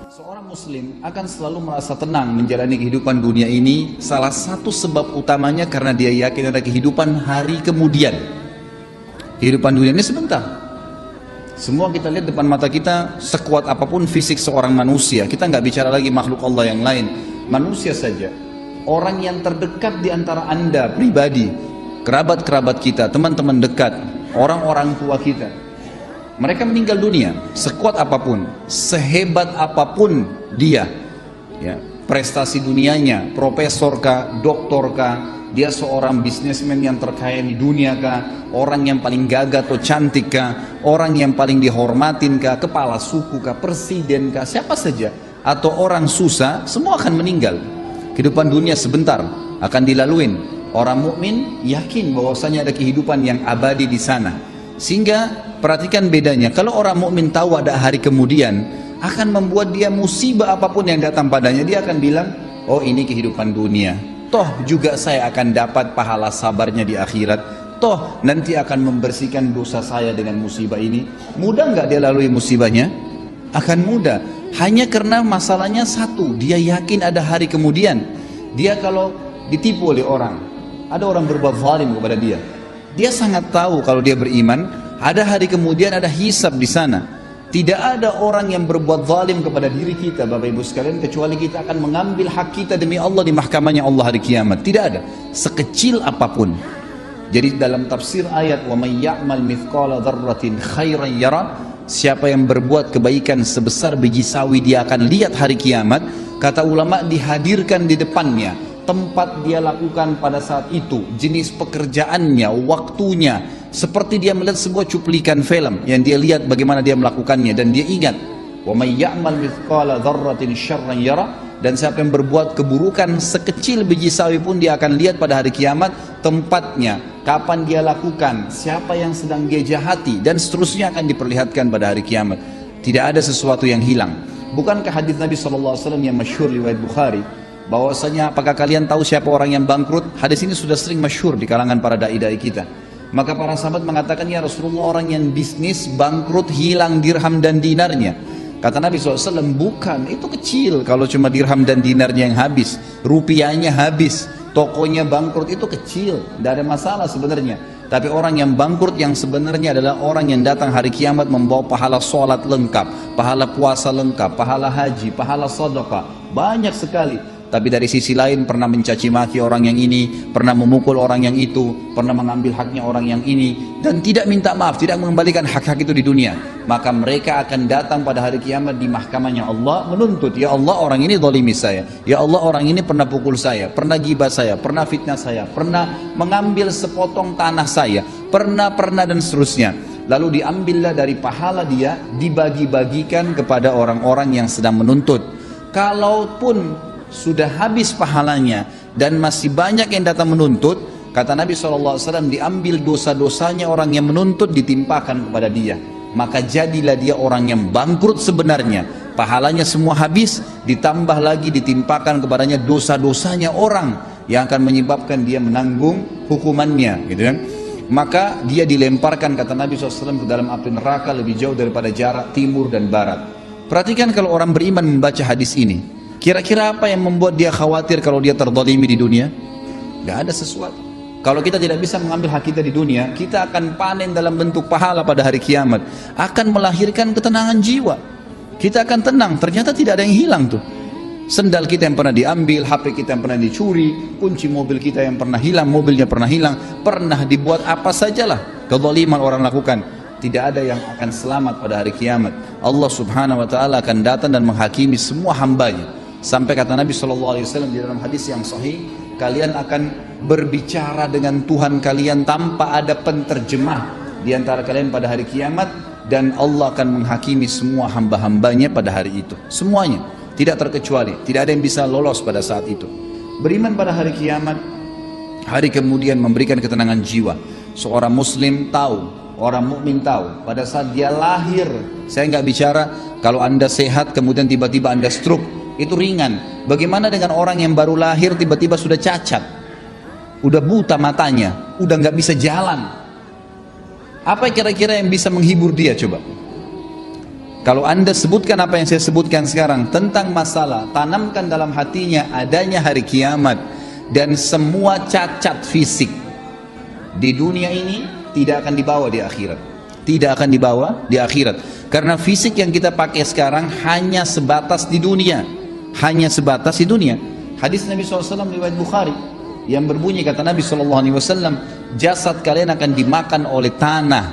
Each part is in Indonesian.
Seorang muslim akan selalu merasa tenang menjalani kehidupan dunia ini. Salah satu sebab utamanya karena dia yakin ada kehidupan hari kemudian. Kehidupan dunia ini sebentar. Semua kita lihat depan mata kita, sekuat apapun fisik seorang manusia, kita nggak bicara lagi makhluk Allah yang lain, manusia saja. Orang yang terdekat di antara anda pribadi, kerabat-kerabat kita, teman-teman dekat, orang-orang tua kita, mereka meninggal dunia. Sekuat apapun, sehebat apapun dia, ya, prestasi dunianya, profesor kah, doktor kah, dia seorang bisnismen yang terkaya di dunia kah, orang yang paling gagah atau cantik kah, orang yang paling dihormatin kah, kepala suku kah, presiden kah, siapa saja, atau orang susah, semua akan meninggal. Kehidupan dunia sebentar akan dilaluin. Orang mukmin yakin bahwasanya ada kehidupan yang abadi di sana. Sehingga perhatikan bedanya. Kalau orang mukmin tahu ada hari kemudian, akan membuat dia musibah apapun yang datang padanya, dia akan bilang, oh ini kehidupan dunia, toh juga saya akan dapat pahala sabarnya di akhirat, toh nanti akan membersihkan dosa saya dengan musibah ini. Mudah nggak dia lalui musibahnya? Akan mudah. Hanya karena masalahnya satu, dia yakin ada hari kemudian. Dia kalau ditipu oleh orang, ada orang berbuat zalim kepada dia, dia sangat tahu kalau dia beriman, ada hari kemudian, ada hisab di sana. Tidak ada orang yang berbuat zalim kepada diri kita, Bapak Ibu sekalian, kecuali kita akan mengambil hak kita demi Allah di mahkamahnya Allah hari kiamat. Tidak ada, sekecil apapun. Jadi dalam tafsir ayat wa may ya'mal mithqala dzarratin khairan yara, siapa yang berbuat kebaikan sebesar biji sawi dia akan lihat hari kiamat. Kata ulama, dihadirkan di depannya tempat dia lakukan pada saat itu, jenis pekerjaannya, waktunya, seperti dia melihat sebuah cuplikan film yang dia lihat bagaimana dia melakukannya, dan dia ingat wa may ya'mal mithqala dzarratin syarran yara, dan siapa yang berbuat keburukan sekecil biji sawi pun dia akan lihat pada hari kiamat tempatnya, kapan dia lakukan, siapa yang sedang dia jahati, dan seterusnya akan diperlihatkan pada hari kiamat. Tidak ada sesuatu yang hilang. Bukankah hadis Nabi SAW yang masyhur riwayat Bukhari, bahwasanya apakah kalian tahu siapa orang yang bangkrut? Hadis ini sudah sering masyhur di kalangan para dai-dai kita. Maka para sahabat mengatakan, ya Rasulullah, orang yang bisnis bangkrut, hilang dirham dan dinarnya. Kata Nabi SAW, bukan, itu kecil kalau cuma dirham dan dinarnya yang habis, rupiahnya habis, tokonya bangkrut, itu kecil, tidak ada masalah sebenarnya. Tapi orang yang bangkrut yang sebenarnya adalah orang yang datang hari kiamat membawa pahala sholat lengkap, pahala puasa lengkap, pahala haji, pahala sedekah, banyak sekali. Tapi dari sisi lain pernah mencaci maki orang yang ini, pernah memukul orang yang itu, pernah mengambil haknya orang yang ini, dan tidak minta maaf, tidak mengembalikan hak-hak itu di dunia. Maka mereka akan datang pada hari kiamat di mahkamahnya Allah menuntut, ya Allah, orang ini zalimi saya, ya Allah, orang ini pernah pukul saya, pernah gibah saya, pernah fitnah saya, pernah mengambil sepotong tanah saya, pernah dan seterusnya. Lalu diambillah dari pahala dia, dibagi-bagikan kepada orang-orang yang sedang menuntut. Kalaupun sudah habis pahalanya dan masih banyak yang datang menuntut, kata Nabi SAW, diambil dosa-dosanya orang yang menuntut, ditimpakan kepada dia. Maka jadilah dia orang yang bangkrut sebenarnya, pahalanya semua habis, ditambah lagi ditimpakan kepadanya dosa-dosanya orang yang akan menyebabkan dia menanggung hukumannya, gitu kan. Maka dia dilemparkan, kata Nabi SAW, ke dalam api neraka lebih jauh daripada jarak timur dan barat. Perhatikan kalau orang beriman membaca hadis ini, kira-kira apa yang membuat dia khawatir kalau dia terzalimi di dunia? Gak ada sesuatu. Kalau kita tidak bisa mengambil hak kita di dunia, kita akan panen dalam bentuk pahala pada hari kiamat, akan melahirkan ketenangan jiwa. Kita akan tenang, ternyata tidak ada yang hilang tuh. Sendal kita yang pernah diambil, HP kita yang pernah dicuri, kunci mobil kita yang pernah hilang, mobilnya pernah hilang, pernah dibuat apa sajalah kezaliman orang lakukan. Tidak ada yang akan selamat pada hari kiamat. Allah Subhanahu wa ta'ala akan datang dan menghakimi semua hambanya. Sampai kata Nabi SAW di dalam hadis yang sahih, kalian akan berbicara dengan Tuhan kalian tanpa ada penterjemah di antara kalian pada hari kiamat, dan Allah akan menghakimi semua hamba-hambanya pada hari itu. Semuanya, tidak terkecuali, tidak ada yang bisa lolos pada saat itu. Beriman pada hari kiamat, hari kemudian memberikan ketenangan jiwa. Seorang muslim tahu, orang mukmin tahu, pada saat dia lahir, saya nggak bicara kalau anda sehat kemudian tiba-tiba anda stroke, itu ringan. Bagaimana dengan orang yang baru lahir tiba-tiba sudah cacat, udah buta matanya, udah nggak bisa jalan? Apa kira-kira yang bisa menghibur dia coba? Kalau anda sebutkan apa yang saya sebutkan sekarang tentang masalah, tanamkan dalam hatinya adanya hari kiamat dan semua cacat fisik di dunia ini tidak akan dibawa di akhirat. Tidak akan dibawa di akhirat. Karena fisik yang kita pakai sekarang hanya sebatas di dunia. Hanya sebatas di dunia. Hadis Nabi SAW riwayat Bukhari yang berbunyi, kata Nabi SAW, jasad kalian akan dimakan oleh tanah,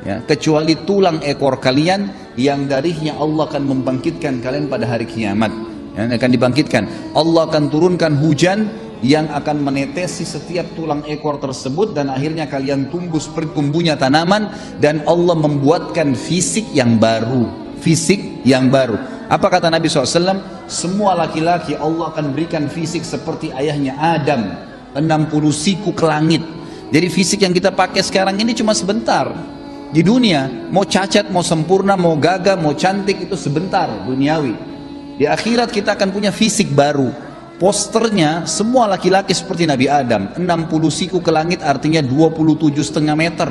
ya, kecuali tulang ekor kalian yang darinya Allah akan membangkitkan kalian pada hari kiamat, ya, akan dibangkitkan. Allah akan turunkan hujan yang akan menetesi setiap tulang ekor tersebut dan akhirnya kalian tumbuh seperti tumbuhnya tanaman, dan Allah membuatkan fisik yang baru. Fisik yang baru. Apa kata Nabi SAW? Semua laki-laki Allah akan berikan fisik seperti ayahnya Adam, 60 siku ke langit. Jadi fisik yang kita pakai sekarang ini cuma sebentar di dunia. Mau cacat, mau sempurna, mau gagah, mau cantik, itu sebentar duniawi. Di akhirat kita akan punya fisik baru. Posternya semua laki-laki seperti Nabi Adam, 60 siku ke langit artinya 27,5 meter.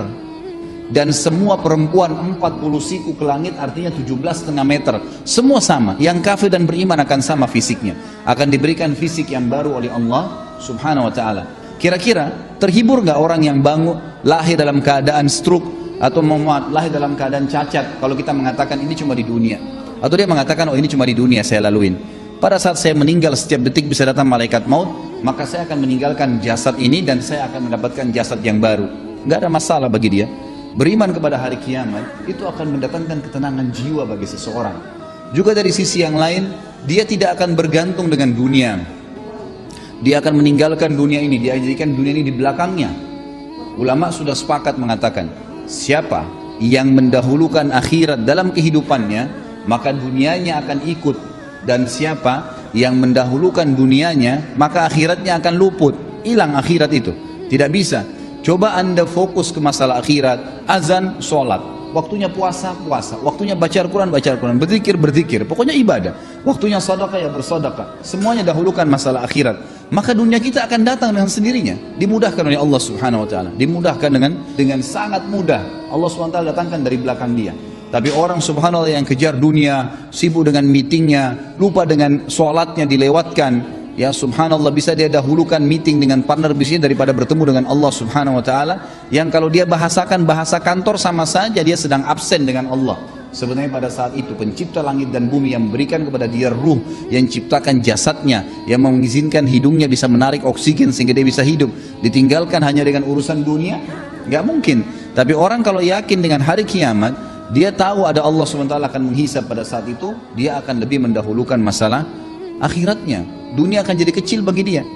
Dan semua perempuan 40 siku ke langit artinya 17,5 meter. Semua sama. Yang kafir dan beriman akan sama fisiknya. Akan diberikan fisik yang baru oleh Allah Subhanahu wa ta'ala. Kira-kira terhibur nggak orang yang bangun lahir dalam keadaan stroke atau lahir dalam keadaan cacat kalau kita mengatakan ini cuma di dunia? Atau dia mengatakan oh ini cuma di dunia saya laluin. Pada saat saya meninggal setiap detik bisa datang malaikat maut, maka saya akan meninggalkan jasad ini dan saya akan mendapatkan jasad yang baru. Nggak ada masalah bagi dia. Beriman kepada hari kiamat itu akan mendatangkan ketenangan jiwa bagi seseorang. Juga dari sisi yang lain, dia tidak akan bergantung dengan dunia. Dia akan meninggalkan dunia ini, dia jadikan dunia ini di belakangnya. Ulama sudah sepakat mengatakan, siapa yang mendahulukan akhirat dalam kehidupannya, maka dunianya akan ikut. Dan siapa yang mendahulukan dunianya, maka akhiratnya akan luput. Hilang akhirat itu, tidak bisa. Coba anda fokus ke masalah akhirat. Azan, sholat. Waktunya puasa, puasa. Waktunya baca Al-Quran, baca Al-Quran. Berzikir, berzikir. Pokoknya ibadah. Waktunya sedekah, ya bersedekah. Semuanya dahulukan masalah akhirat. Maka dunia kita akan datang dengan sendirinya. Dimudahkan oleh Allah Subhanahu wa ta'ala. Dimudahkan dengan sangat mudah. Allah Subhanahu wa ta'ala datangkan dari belakang dia. Tapi orang subhanallah yang kejar dunia, sibuk dengan meetingnya, lupa dengan sholatnya dilewatkan. Ya subhanallah, bisa dia dahulukan meeting dengan partner bisnisnya daripada bertemu dengan Allah Subhanahu wa ta'ala, yang kalau dia bahasakan bahasa kantor sama saja dia sedang absen dengan Allah. Sebenarnya pada saat itu pencipta langit dan bumi yang memberikan kepada dia ruh, yang ciptakan jasadnya, yang mengizinkan hidungnya bisa menarik oksigen sehingga dia bisa hidup, ditinggalkan hanya dengan urusan dunia? Gak mungkin. Tapi orang kalau yakin dengan hari kiamat, dia tahu ada Allah SWT akan menghisab pada saat itu, dia akan lebih mendahulukan masalah akhiratnya. Dunia akan jadi kecil bagi dia.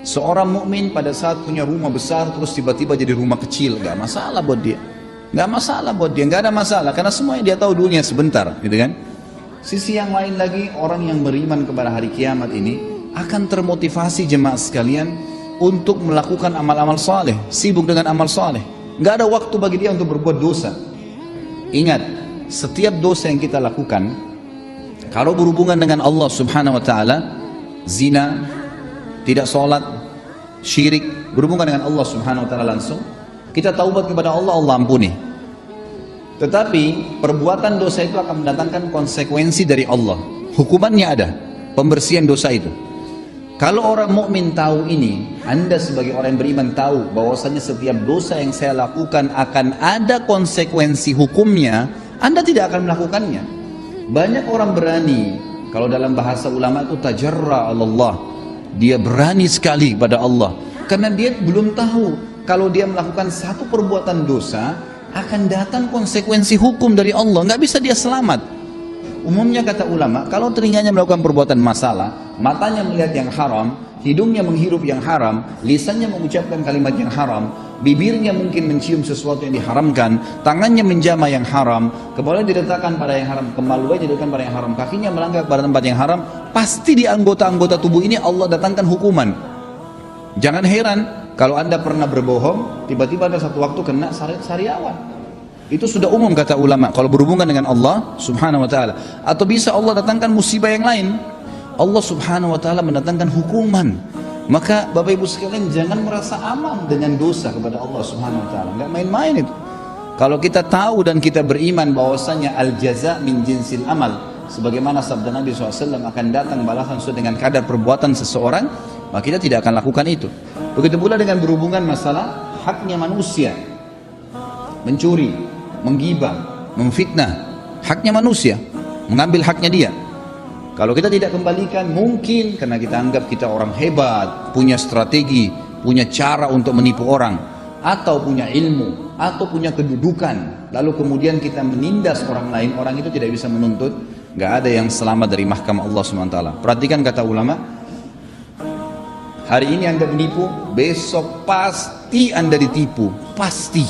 Seorang mukmin pada saat punya rumah besar terus tiba-tiba jadi rumah kecil, gak masalah buat dia. Gak masalah buat dia, gak ada masalah karena semuanya dia tahu dunia sebentar, gitu kan? Sisi yang lain lagi, orang yang beriman kepada hari kiamat ini akan termotivasi jemaah sekalian untuk melakukan amal-amal saleh, sibuk dengan amal saleh. Gak ada waktu bagi dia untuk berbuat dosa. Ingat, setiap dosa yang kita lakukan kalau berhubungan dengan Allah Subhanahu wa ta'ala, zina, tidak sholat, syirik, berhubungan dengan Allah Subhanahu wa ta'ala langsung, kita taubat kepada Allah, Allah ampuni. Tetapi perbuatan dosa itu akan mendatangkan konsekuensi dari Allah. Hukumannya ada, pembersihan dosa itu. Kalau orang mukmin tahu ini, anda sebagai orang yang beriman tahu bahwasanya setiap dosa yang saya lakukan akan ada konsekuensi hukumnya, anda tidak akan melakukannya. Banyak orang berani, kalau dalam bahasa ulama itu tajarra Allah, dia berani sekali pada Allah, karena dia belum tahu kalau dia melakukan satu perbuatan dosa akan datang konsekuensi hukum dari Allah, nggak bisa dia selamat. Umumnya kata ulama, kalau telinganya melakukan perbuatan masalah, matanya melihat yang haram, hidungnya menghirup yang haram, lisannya mengucapkan kalimat yang haram, bibirnya mungkin mencium sesuatu yang diharamkan, tangannya menjamah yang haram, kepalanya diletakkan pada yang haram, kemaluannya diletakkan pada yang haram, kakinya melangkah pada tempat yang haram, pasti di anggota-anggota tubuh ini Allah datangkan hukuman. Jangan heran kalau anda pernah berbohong, tiba-tiba ada satu waktu kena sariawan. Itu sudah umum kata ulama kalau berhubungan dengan Allah Subhanahu wa ta'ala. Atau bisa Allah datangkan musibah yang lain, Allah Subhanahu wa ta'ala mendatangkan hukuman. Maka Bapak Ibu sekalian jangan merasa aman dengan dosa kepada Allah Subhanahu wa ta'ala. Nggak main-main itu. Kalau kita tahu dan kita beriman bahwasanya al-jaza min jinsil amal, sebagaimana sabda Nabi SAW, akan datang balasan sesuai dengan kadar perbuatan seseorang, maka kita tidak akan lakukan itu. Begitu pula dengan berhubungan masalah haknya manusia, mencuri, menggibah, memfitnah, haknya manusia, mengambil haknya dia. Kalau kita tidak kembalikan, mungkin karena kita anggap kita orang hebat, punya strategi, punya cara untuk menipu orang, atau punya ilmu, atau punya kedudukan, lalu kemudian kita menindas orang lain, orang itu tidak bisa menuntut. Gak ada yang selamat dari mahkamah Allah SWT. Perhatikan kata ulama, hari ini Anda menipu, besok pasti Anda ditipu, pasti.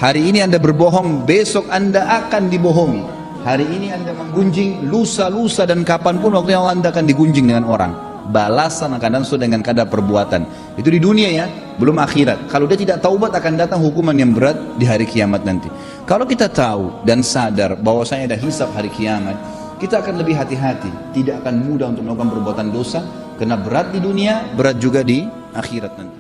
Hari ini Anda berbohong, besok Anda akan dibohongi. Hari ini Anda menggunjing, lusa dan kapanpun waktu yang Anda akan digunjing dengan orang. Balasan akan datang sesuai dengan kadar perbuatan. Itu di dunia ya, belum akhirat. Kalau dia tidak taubat, akan datang hukuman yang berat di hari kiamat nanti. Kalau kita tahu dan sadar bahwasanya ada hisab hari kiamat, kita akan lebih hati-hati, tidak akan mudah untuk melakukan perbuatan dosa, karena berat di dunia, berat juga di akhirat nanti.